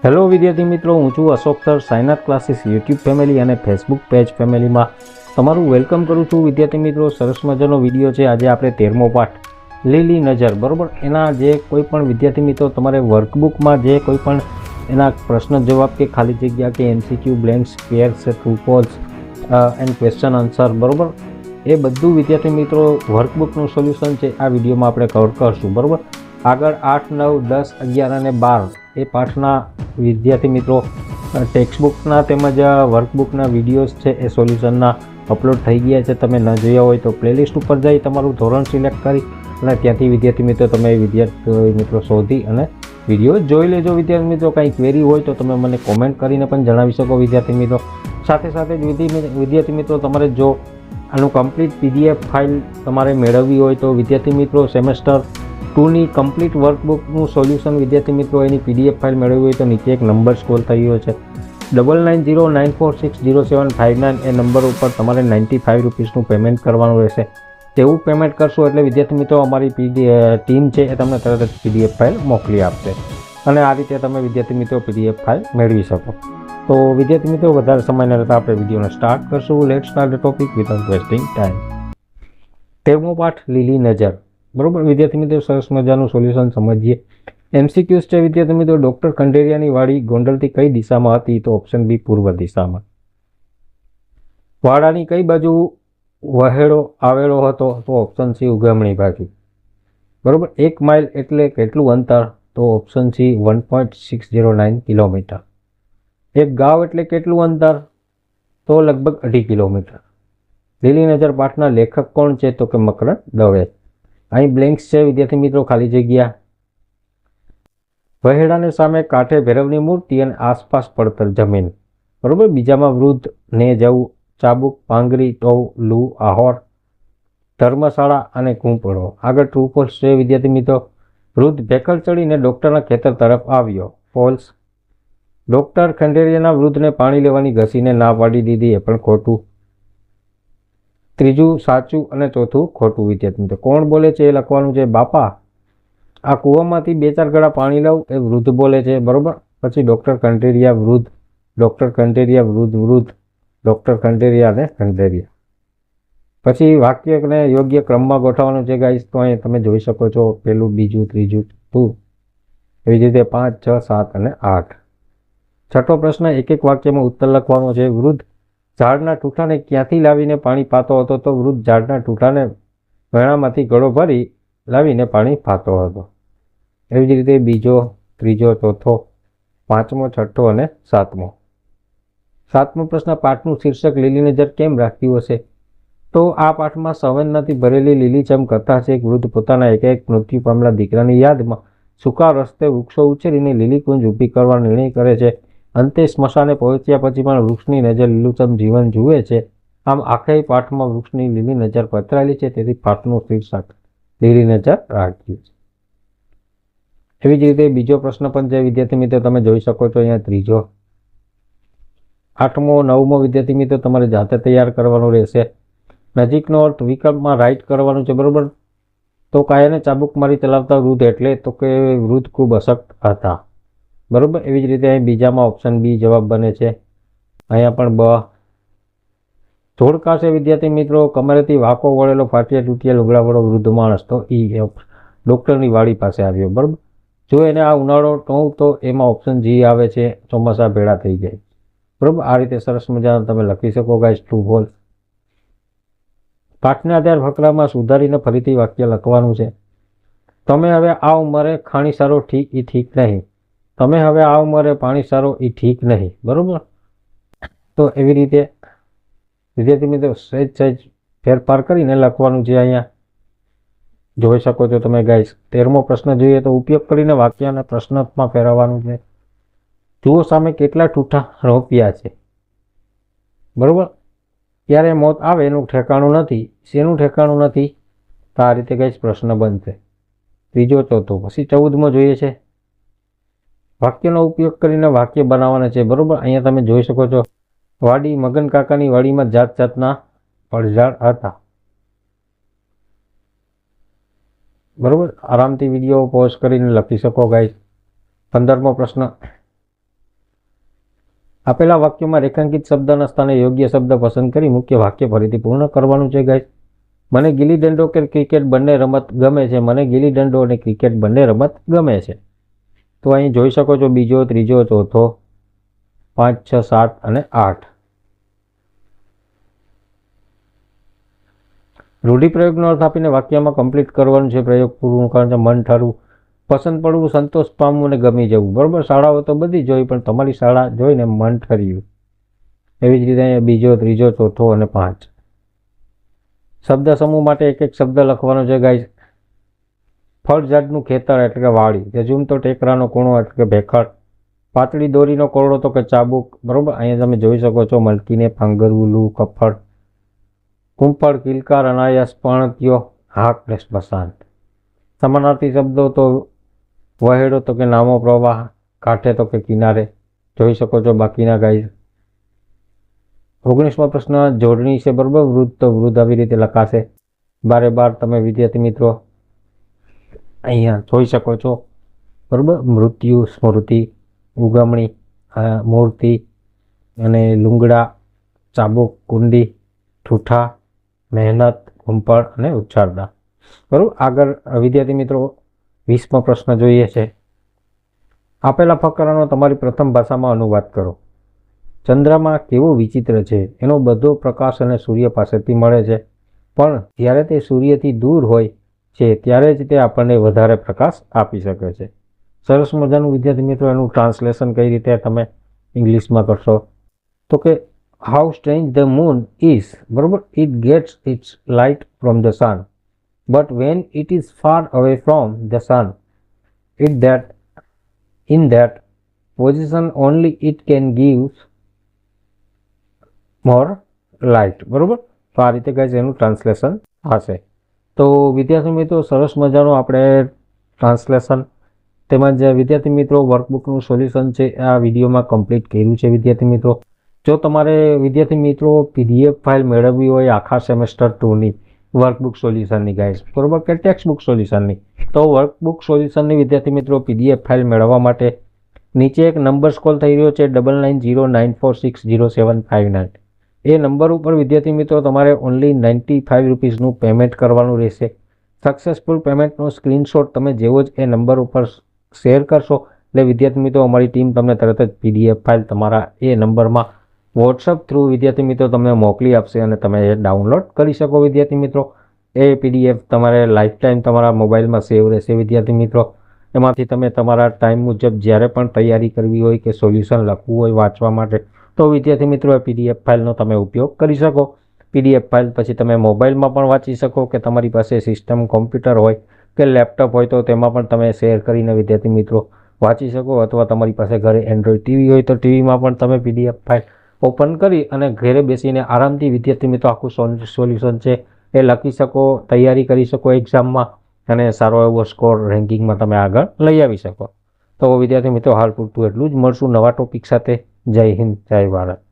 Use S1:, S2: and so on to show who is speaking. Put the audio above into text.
S1: Hello વિદ્યાર્થી મિત્રો, હું છું Ashok sir. Sainath classes YouTube family અને ફેસબુક પેજ ફેમિલીમાં તમારું વેલકમ કરું છું. વિદ્યાર્થી મિત્રો, સરસ મજાનો વિડીયો છે. આજે આપણે 13મો પાઠ લીલી નજર, બરાબર, એના જે કોઈ પણ વિદ્યાર્થી મિત્રો તમારે વર્કબુકમાં જે કોઈ પણ એના પ્રશ્ન જવાબ કે ખાલી જગ્યા કે MCQ blanks payers true false and question answer, બરાબર, એ બધું વિદ્યાર્થી મિત્રો વર્કબુકનું સોલ્યુશન છે આ વિડીયોમાં આપણે કવર કરશું. બરાબર, આગળ 8, 9, 10, 11 અને 12 એ પાઠના વિદ્યાર્થી મિત્રો ટેક્સ્ટબુકના તેમજ વર્કબુકના વિડીયોઝ છે એ સોલ્યુશનના અપલોડ થઈ ગયા છે. તમે ન જોયા હોય તો પ્લેલિસ્ટ ઉપર જઈ તમારું ધોરણ સિલેક્ટ કરી અને ત્યાંથી વિદ્યાર્થી મિત્રો તમે વિદ્યાર્થી મિત્રો શોધી અને વિડીયો જોઈ લેજો. વિદ્યાર્થી મિત્રો કંઈ ક્વેરી હોય તો તમે મને કોમેન્ટ કરીને પણ જણાવી શકો. વિદ્યાર્થી મિત્રો સાથે સાથે જ વિદ્યાર્થી મિત્રો તમારે જો આનું કમ્પ્લીટ PDF ફાઇલ તમારે મેળવવી હોય તો વિદ્યાર્થી મિત્રો સેમેસ્ટર 2ની કમ્પ્લીટ વર્કબુકનું સોલ્યુશન વિદ્યાર્થી મિત્રો એની PDF ફાઇલ મેળવવી હોય તો નીચે એક નંબર સ્ક્રોલ થઈ રહ્યો છે 9909460759. એ નંબર ઉપર તમારે 95 રૂપીસનું પેમેન્ટ કરવાનું રહેશે. તેવું પેમેન્ટ કરશો એટલે વિદ્યાર્થી મિત્રો અમારી ટીમ છે એ તમને તરત જ PDF ફાઇલ મોકલી આપશે અને આ રીતે તમે વિદ્યાર્થી મિત્રો PDF ફાઇલ મેળવી શકો. તો વિદ્યાર્થી મિત્રો વધારે સમય ન રહેતા આપણે વિડીયોને સ્ટાર્ટ કરશું. Let start the topic without wasting time. 13મો પાઠ લીલી નજર, બરોબર. વિદ્યાર્થી મિત્રો સરસ મજાનું સોલ્યુશન સમજીએ. MCQs છે વિદ્યાર્થી મિત્રો. ડૉક્ટર ખંડેરિયાની વાડી ગોંડલથી કઈ દિશામાં હતી? તો ઓપ્શન બી પૂર્વ દિશામાં. વાડાની કઈ બાજુ વહેડો આવેલો હતો? તો ઓપ્શન સી ઉગમણી બાજુ, બરોબર. 1 માઇલ એટલે કેટલું અંતર? તો ઓપ્શન સી 1.609 કિલોમીટર. એક ગાંવ એટલે કેટલું અંતર? તો લગભગ 2.5 કિલોમીટર. લીલી નજર પાઠના લેખક કોણ છે? તો કે મકરંદ દવે. અહીં બ્લેન્ક્સ છે વિદ્યાર્થી મિત્રો, ખાલી જગ્યા. વહેડાને સામે કાંઠે ભૈરવની મૂર્તિ અને આસપાસ પડતર જમીન, બરોબર. બીજામાં વૃદ્ધ ને જવું, ચાબુક, પાંગરી, ટોવ, લૂ, આહોર, ધર્મશાળા અને કૂંપળો. આગળ ટ્રુ ફોલ્સ છે વિદ્યાર્થી મિત્રો. વૃદ્ધ ભેકલ ચડીને ડૉક્ટરના ખેતર તરફ આવ્યો. ફોલ્સ. ડૉક્ટર ખંડેરિયાના વૃદ્ધને પાણી લેવાની ઘસીને ના પાડી દીધી, એ પણ ખોટું. ત્રીજું સાચું અને ચોથું ખોટું. વિદ્યાર્થી મિત્રો કોણ બોલે છે એ લખવાનું છે. બાપા, આ કૂવામાંથી 2-4 ગળા પાણી લઉં, એ વૃદ્ધ બોલે છે, બરોબર. પછી ડૉક્ટર ખંડેરિયા વૃદ્ધ, ડૉક્ટર ખંડેરિયા વૃદ્ધ વૃદ્ધ, ડૉક્ટર ખંડેરિયા અને ખંડેરિયા. પછી વાક્યને યોગ્ય ક્રમમાં ગોઠવવાનું છે ગાઈસ. તો અહીં તમે જોઈ શકો છો પહેલું, બીજું, ત્રીજું, ચોથું, એવી જ રીતે 5, 6, 7 અને 8. છઠ્ઠો પ્રશ્ન, એક એક વાક્યમાં ઉત્તર લખવાનો છે. વૃદ્ધ ઝાડના ઠૂઠાને ક્યાંથી લાવીને પાણી પાતો હતો? તો વૃદ્ધ ઝાડના ઠૂઠાને વેણામાંથી ગળો ભરી લાવીને પાણી પાતો હતો. એવી જ રીતે બીજો, ત્રીજો, ચોથો, 5મો, 6ઠ્ઠો અને 7મો. 7મો પ્રશ્ન, પાઠનું શીર્ષક લીલી નજર કેમ રાખ્યું હશે? તો આ પાઠમાં સંવેદનાથી ભરેલી લીલીછમ કથા છે. એક વૃદ્ધ પોતાના એક મૃત્યુ પામેલા દીકરાની યાદમાં સૂકા રસ્તે વૃક્ષો ઉછેરીને લીલી કુંજ ઊભી કરવાનો નિર્ણય કરે છે. અંતે સ્મશાને પહોંચ્યા પછી પણ વૃક્ષની નજર લીલુંછમ જીવન જુએ છે. આમ આખેય પાઠમાં વૃક્ષની લીલી નજર પથરાયેલી છે. તેથી પાઠનું શીર્ષક લીલી નજર રાખ્યું છે. એવી જ રીતે બીજો પ્રશ્ન પણ છે વિદ્યાર્થી મિત્રો, તમે જોઈ શકો છો અહીંયા ત્રીજો. 8મો, 9મો વિદ્યાર્થી મિત્રો તમારે જાતે તૈયાર કરવાનું રહેશે. નજીકનો અર્થ વિકલ્પમાં રાઈટ કરવાનું છે, બરોબર. તો કાયાને ચાબુક મારી ચલાવતા વૃદ્ધ એટલે તો કે વૃદ્ધ ખૂબ અશક્ત હતા, બરોબર. એવી જ રીતે અહીં બીજામાં ઓપ્શન બી જવાબ બને છે. અહીંયા પણ બ. જોડકા છે વિદ્યાર્થી મિત્રો. કમરેથી વાંકો વળેલો ફાટ્યા તૂટ્યા લુગડાવાળો વૃદ્ધ માણસ, તો ઈ ડૉક્ટરની વાડી પાસે આવ્યો, બરોબર. જો એને આ ઉનાળો કહું તો એમાં ઓપ્શન જી આવે છે, ચોમાસા ભેળા થઈ જાય, બરોબર. આ રીતે સરસ મજાનું તમે લખી શકો ગાઈસ. True false. પાઠના આધાર ફકરામાં સુધારીને ફરીથી વાક્ય લખવાનું છે. તમે હવે આ ઉંમરે ખાણી સારો ઠીક એ ઠીક નહીં. તમે હવે આ ઉંમરે પાણી સારો એ ઠીક નહીં, બરોબર. તો એવી રીતે વિદ્યાર્થી મિત્રો સહેજ ફેરફાર કરીને લખવાનું છે. અહીંયા જોઈ શકો છો તમે ગાઈસ. 13મો પ્રશ્ન જોઈએ તો ઉપયોગ કરીને વાક્યને પ્રશ્નાર્થમાં ફેરવવાનું છે. જુઓ સામે કેટલા ઠૂઠા રોપ્યા છે, બરોબર. ક્યારે મોત આવે એનું ઠેકાણું નથી. શેનું ઠેકાણું નથી? તો આ રીતે ગાઈસ પ્રશ્ન બનશે. ત્રીજો, ચોથો. પછી 14મો જોઈએ છે. વાક્યનો ઉપયોગ કરીને વાક્ય બનાવવાના છે, બરોબર. અહીંયા તમે જોઈ શકો છો વાડી, મગન કાકાની વાડીમાં જાત જાતના ફળઝાડ હતા, બરોબર. આરામથી વિડીયો પોઝ કરીને લખી શકો ગાઈસ. 15મો પ્રશ્ન, આપેલા વાક્યોમાં રેખાંકિત શબ્દના સ્થાને યોગ્ય શબ્દ પસંદ કરી મુખ્ય વાક્ય ફરીથી પૂર્ણ કરવાનું છે ગાઈસ. મને ગિલ્લી દંડો કે ક્રિકેટ બંને રમત ગમે છે. મને ગિલ્લી દંડો અને ક્રિકેટ બંને રમત ગમે છે. તો અહીં જોઈ શકો છો બીજો, ત્રીજો, ચોથો, 5, 6, 7 અને 8. રૂઢિપ્રયોગનો અર્થ આપીને વાક્યમાં કમ્પ્લીટ કરવાનું છે. પ્રયોગ પૂરું કરવાનું છે. મન ઠરવું, પસંદ પડવું, સંતોષ પામવું અને ગમી જવું. બરોબર, શાળાઓ તો બધી જોઈ, પણ તમારી શાળા જોઈને મન ઠર્યું. એવી જ રીતે અહીંયા બીજો, ત્રીજો, ચોથો અને 5. શબ્દ સમૂહ માટે એક એક શબ્દ લખવાનો છે ગાઈસ. ફળ ઝાડનું ખેતર એટલે કે વાડી. ઝૂમતો ટેકરાનો કૂણો એટલે કે ભેખડ. પાતળી દોરીનો કોરડો તો કે ચાબુક. બરોબર, અહીંયા તમે જોઈ શકો છો મલકીને પાંગરવું, લૂ, કફડ, કુંપળ, કિલકાર, અનાયાસ, પણત્યો, હાક ને સ્મશાન. સમાનાર્થી શબ્દો તો વહેડો તો કે નામો પ્રવાહ, કાંઠે તો કે કિનારે. જોઈ શકો છો બાકીના ગાઈસ. 19મો પ્રશ્ન જોડણી છે. બરોબર, વૃદ્ધ તો વૃદ્ધ આવી રીતે લખાશે. 12 તમે વિદ્યાર્થી મિત્રો અહીંયા જોઈ શકો છો. બરોબર, મૃત્યુ, સ્મૃતિ, ઉગમણી, મૂર્તિ અને લુંગડા, ચાબુક, કુંડી, ઠૂઠા, મહેનત, કુંપળ અને ઉચ્ચારદા. બરોબર, આગળ વિદ્યાર્થી મિત્રો 20મો પ્રશ્ન જોઈએ છે. આપેલા ફકરાનો તમારી પ્રથમ ભાષામાં અનુવાદ કરો. ચંદ્રમાં કેવો વિચિત્ર છે. એનો બધો પ્રકાશ અને સૂર્ય પાસેથી મળે છે, પણ જ્યારે તે સૂર્યથી દૂર હોય છે ત્યારે જ તે આપણને વધારે પ્રકાશ આપી શકે છે. સરસ મજાનું વિદ્યાર્થી મિત્રો એનું ટ્રાન્સલેશન કઈ રીતે તમે ઇંગ્લિશમાં કરશો તો કે how strange the moon is. બરોબર, it gets its light from the sun, but when it is far away from the sun in that position only it can give more light. બરોબર, તો આ રીતે ગાઈઝ એનું translation હશે. તો વિદ્યાર્થી મિત્રો સરસ મજાનું આપણે ટ્રાન્સલેશન તેમજ વિદ્યાર્થી મિત્રો વર્કબુકનું સોલ્યુશન છે આ વિડીયોમાં કમ્પ્લીટ કર્યું છે. વિદ્યાર્થી મિત્રો જો તમારે વિદ્યાર્થી મિત્રો PDF ફાઇલ મેળવવી હોય આખા સેમેસ્ટર 2ની વર્કબુક સોલ્યુશનની ગાઈઝ, બરોબર, કે ટેક્સ્ટ બુક સોલ્યુશનની, તો વર્કબુક સોલ્યુશનની વિદ્યાર્થી મિત્રો PDF ફાઇલ મેળવવા માટે નીચે એક નંબર સ્ક્રોલ થઈ રહ્યો છે 9909460759. એ નંબર ઉપર વિદ્યાર્થી મિત્રો તમારે ઓનલી 95 રૂપીસનું પેમેન્ટ કરવાનું રહેશે. સક્સેસફુલ પેમેન્ટનો સ્ક્રીનશોટ તમે જેવો જ એ નંબર ઉપર શેર કરશો એટલે વિદ્યાર્થી મિત્રો અમારી ટીમ તમને તરત જ PDF ફાઇલ તમારા એ નંબરમાં વોટ્સઅપ થ્રુ વિદ્યાર્થી મિત્રો તમને મોકલી આપશે અને તમે એ ડાઉનલોડ કરી શકો. વિદ્યાર્થી મિત્રો એ PDF તમારે લાઈફ ટાઈમ તમારા મોબાઈલમાં સેવ રહેશે. વિદ્યાર્થી મિત્રો એમાંથી તમે તમારા ટાઈમ મુજબ જ્યારે પણ તૈયારી કરવી હોય કે સોલ્યુશન લખવું હોય વાંચવા માટે તો વિદ્યાર્થી મિત્રો એ PDF ફાઇલનો તમે ઉપયોગ કરી શકો. PDF ફાઇલ પછી તમે મોબાઈલમાં પણ વાંચી શકો કે તમારી પાસે સિસ્ટમ કોમ્પ્યુટર હોય કે લેપટોપ હોય તો તેમાં પણ તમે શેર કરીને વિદ્યાર્થી મિત્રો વાંચી શકો, અથવા તમારી પાસે ઘરે એન્ડ્રોઈડ TV હોય તો ટીવીમાં પણ તમે PDF ફાઇલ ઓપન કરી અને ઘરે બેસીને આરામથી વિદ્યાર્થી મિત્રો આખું સોલ્યુશન છે એ લખી શકો, તૈયારી કરી શકો એક્ઝામમાં અને સારો એવો સ્કોર રેન્કિંગમાં તમે આગળ લઈ આવી શકો. તો વિદ્યાર્થી મિત્રો હાલ પૂરતું એટલું જ. મળશું નવા ટોપિક સાથે. જય હિન્દ, જય ભારત.